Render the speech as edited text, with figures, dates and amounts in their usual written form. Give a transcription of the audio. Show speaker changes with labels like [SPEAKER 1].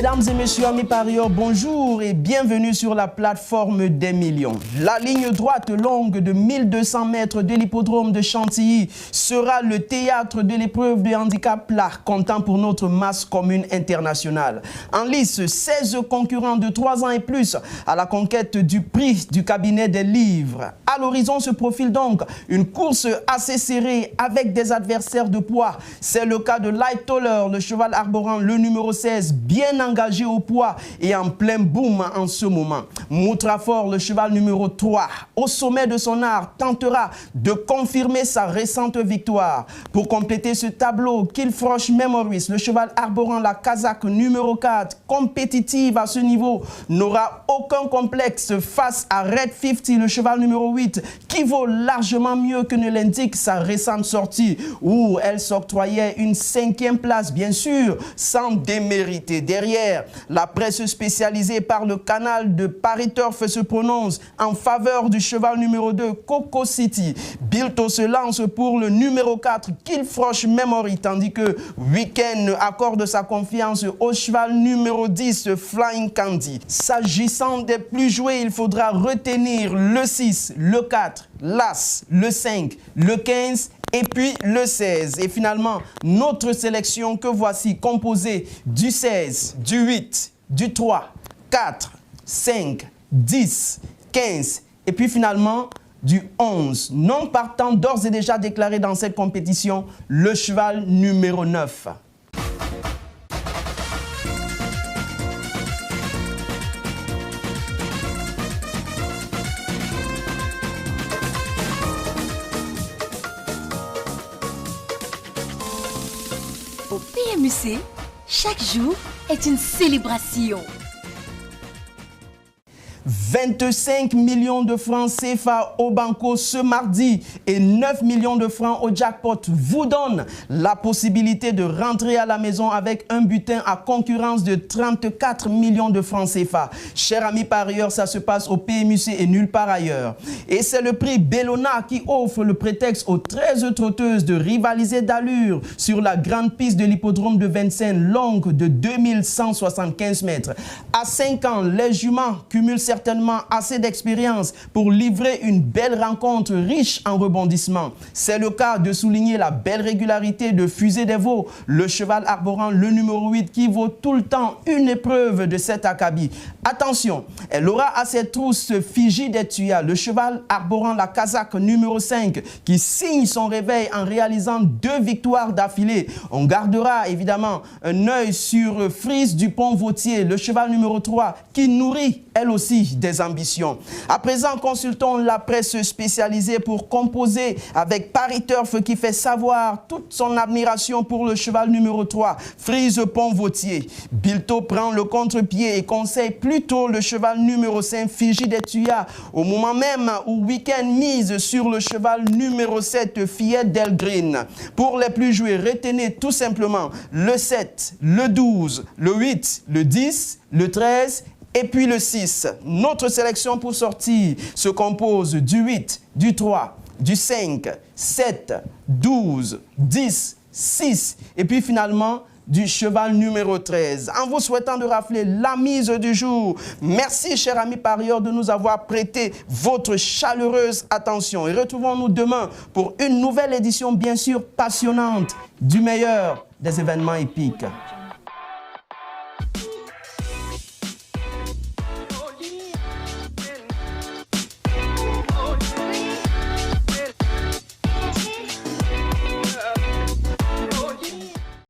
[SPEAKER 1] Mesdames et messieurs, amis parieurs, bonjour et bienvenue sur la plateforme des millions. La ligne droite longue de 1200 mètres de l'hippodrome de Chantilly sera le théâtre de l'épreuve de handicap plat, comptant pour notre masse commune internationale. En lice, 16 concurrents de 3 ans et plus à la conquête du prix du cabinet des livres. À l'horizon se profile donc une course assez serrée avec des adversaires de poids. C'est le cas de Light Toller, le cheval arborant le numéro 16, bien engagé au poids et en plein boom en ce moment. Moutrafort, le cheval numéro 3, au sommet de son art, tentera de confirmer sa récente victoire. Pour compléter ce tableau, Killfrosh Memories, le cheval arborant la casaque numéro 4, compétitive à ce niveau, n'aura aucun complexe face à Red 50, le cheval numéro 8, qui vaut largement mieux que ne l'indique sa récente sortie, où elle s'octroyait une 5e place, bien sûr, sans démériter. Derrière, la presse spécialisée par le canal de Paris Turf se prononce en faveur du cheval numéro 2, Coco City. Bilto se lance pour le numéro 4, Killfrosh Memory, tandis que Weekend accorde sa confiance au cheval numéro 10, Flying Candy. S'agissant des plus joués, il faudra retenir le 6, le 4, l'As, le 5, le 15 et puis le 16. Et finalement, notre sélection que voici composée du 16, du 8, du 3, 4, 5, 10, 15 et puis finalement du 11. Non partant d'ores et déjà déclaré dans cette compétition, le cheval numéro 9.
[SPEAKER 2] Au PMUC, chaque jour est une célébration.
[SPEAKER 1] 25 millions de francs CFA au banco ce mardi et 9 millions de francs au jackpot vous donnent la possibilité de rentrer à la maison avec un butin à concurrence de 34 millions de francs CFA. Chers amis parieurs, ça se passe au PMUC et nulle part ailleurs. Et c'est le prix Bellona qui offre le prétexte aux 13 trotteuses de rivaliser d'allure sur la grande piste de l'hippodrome de Vincennes, longue de 2175 mètres. À 5 ans, les juments cumulent certainement assez d'expérience pour livrer une belle rencontre riche en rebondissements. C'est le cas de souligner la belle régularité de Fusée des Veaux, le cheval arborant le numéro 8 qui vaut tout le temps une épreuve de cet acabit. Attention, elle aura à ses trousses Fiji des Tuyas, le cheval arborant la casaque numéro 5 qui signe son réveil en réalisant 2 victoires d'affilée. On gardera évidemment un œil sur Frise du Pont-Vautier, le cheval numéro 3 qui nourrit elle aussi des ambitions. À présent, consultons la presse spécialisée pour composer avec Paris Turf qui fait savoir toute son admiration pour le cheval numéro 3, Frise Pont-Vautier. Bilto prend le contre-pied et conseille plutôt le cheval numéro 5, Fiji des Tuyas, au moment même où Weekend mise sur le cheval numéro 7, Fillette Del Green. Pour les plus joués, retenez tout simplement le 7, le 12, le 8, le 10, le 13 et puis le 6. Notre sélection pour sortir se compose du 8, du 3, du 5, 7, 12, 10, 6 et puis finalement du cheval numéro 13. En vous souhaitant de rafler la mise du jour, merci chers amis parieurs de nous avoir prêté votre chaleureuse attention. Et retrouvons-nous demain pour une nouvelle édition bien sûr passionnante du meilleur des événements épiques.